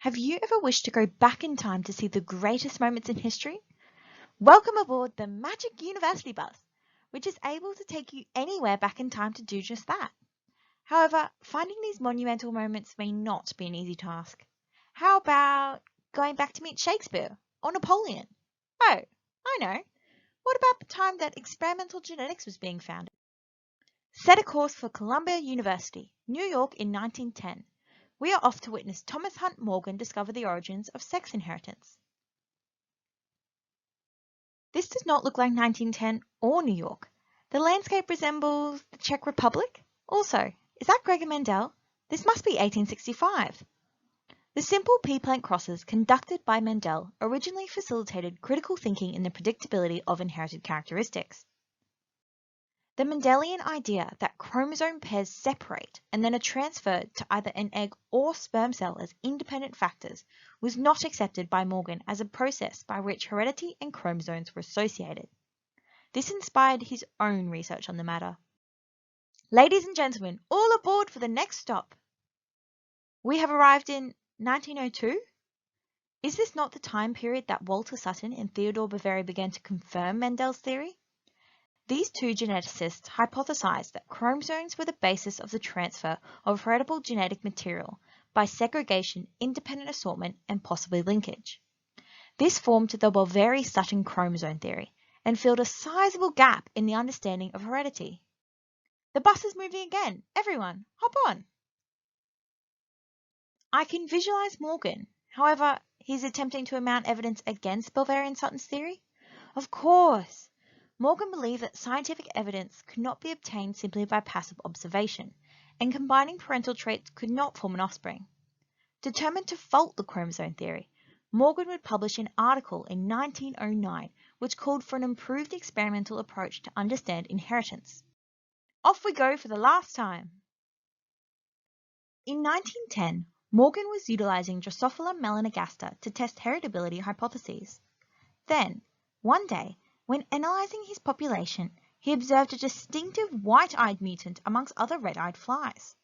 Have you ever wished to go back in time to see the greatest moments in history? Welcome aboard the Magic University Bus, which is able to take you anywhere back in time to do just that. However, finding these monumental moments may not be an easy task. How about going back to meet Shakespeare or Napoleon? Oh, I know. What about the time that experimental genetics was being founded? Set a course for Columbia University, New York in 1910. We are off to witness Thomas Hunt Morgan discover the origins of sex inheritance. This does not look like 1910 or New York. The landscape resembles the Czech Republic. Also, is that Gregor Mendel? This must be 1865. The simple P-plant crosses conducted by Mendel originally facilitated critical thinking in the predictability of inherited characteristics. The Mendelian idea that chromosome pairs separate and then are transferred to either an egg or sperm cell as independent factors was not accepted by Morgan as a process by which heredity and chromosomes were associated. This inspired his own research on the matter. Ladies and gentlemen, all aboard for the next stop. We have arrived in 1902? Is this not the time period that Walter Sutton and Theodore Baveri began to confirm Mendel's theory? These two geneticists hypothesized that chromosomes were the basis of the transfer of heritable genetic material by segregation, independent assortment, and possibly linkage. This formed the Boveri-Sutton chromosome theory and filled a sizable gap in the understanding of heredity. The bus is moving again. Everyone, hop on. I can visualize Morgan. However, he's attempting to mount evidence against Boveri and Sutton's theory? Of course. Morgan believed that scientific evidence could not be obtained simply by passive observation, and combining parental traits could not form an offspring. Determined to fault the chromosome theory, Morgan would publish an article in 1909 which called for an improved experimental approach to understand inheritance. Off we go for the last time! In 1910, Morgan was utilizing Drosophila melanogaster to test heritability hypotheses. Then, one day, when analyzing his population, he observed a distinctive white-eyed mutant amongst other red-eyed flies.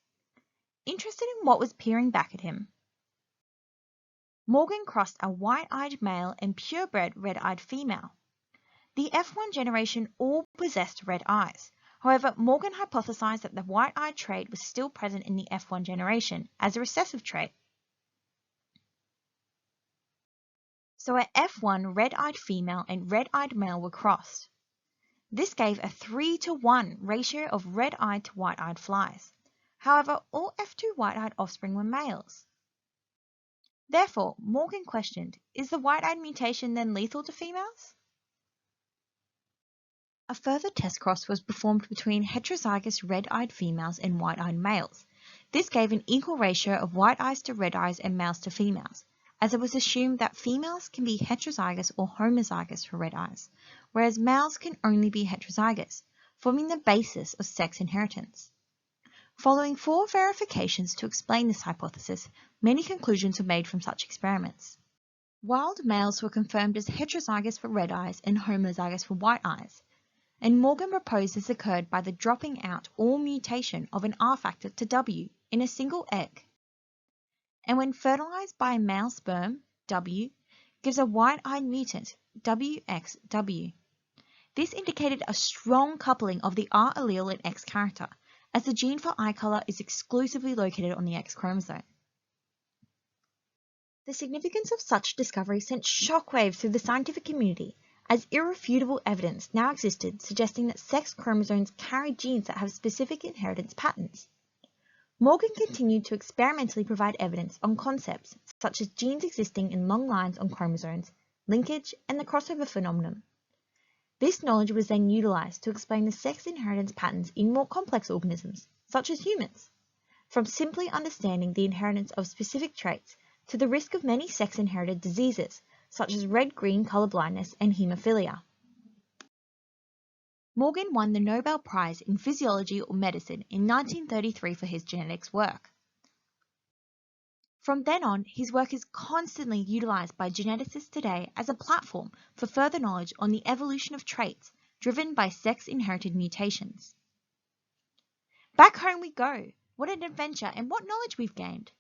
Interested in what was peering back at him, Morgan crossed a white-eyed male and purebred red-eyed female. The F1 generation all possessed red eyes. However, Morgan hypothesized that the white-eyed trait was still present in the F1 generation as a recessive trait. So a F1 red-eyed female and red-eyed male were crossed. This gave a 3-to-1 ratio of red-eyed to white-eyed flies. However, all F2 white-eyed offspring were males. Therefore, Morgan questioned, is the white-eyed mutation then lethal to females? A further test cross was performed between heterozygous red-eyed females and white-eyed males. This gave an equal ratio of white eyes to red eyes and males to females, as it was assumed that females can be heterozygous or homozygous for red eyes, whereas males can only be heterozygous, forming the basis of sex inheritance. Following 4 verifications to explain this hypothesis, many conclusions were made from such experiments. Wild males were confirmed as heterozygous for red eyes and homozygous for white eyes, and Morgan proposed this occurred by the dropping out or mutation of an R factor to W in a single egg. And when fertilized by a male sperm, W, gives a white-eyed mutant, WXW. This indicated a strong coupling of the R allele and X character, as the gene for eye color is exclusively located on the X chromosome. The significance of such discovery sent shockwaves through the scientific community, as irrefutable evidence now existed suggesting that sex chromosomes carry genes that have specific inheritance patterns. Morgan continued to experimentally provide evidence on concepts such as genes existing in long lines on chromosomes, linkage, and the crossover phenomenon. This knowledge was then utilized to explain the sex inheritance patterns in more complex organisms, such as humans, from simply understanding the inheritance of specific traits to the risk of many sex-inherited diseases, such as red-green color blindness and hemophilia. Morgan won the Nobel Prize in Physiology or Medicine in 1933 for his genetics work. From then on, his work is constantly utilized by geneticists today as a platform for further knowledge on the evolution of traits driven by sex-inherited mutations. Back home we go. What an adventure and what knowledge we've gained.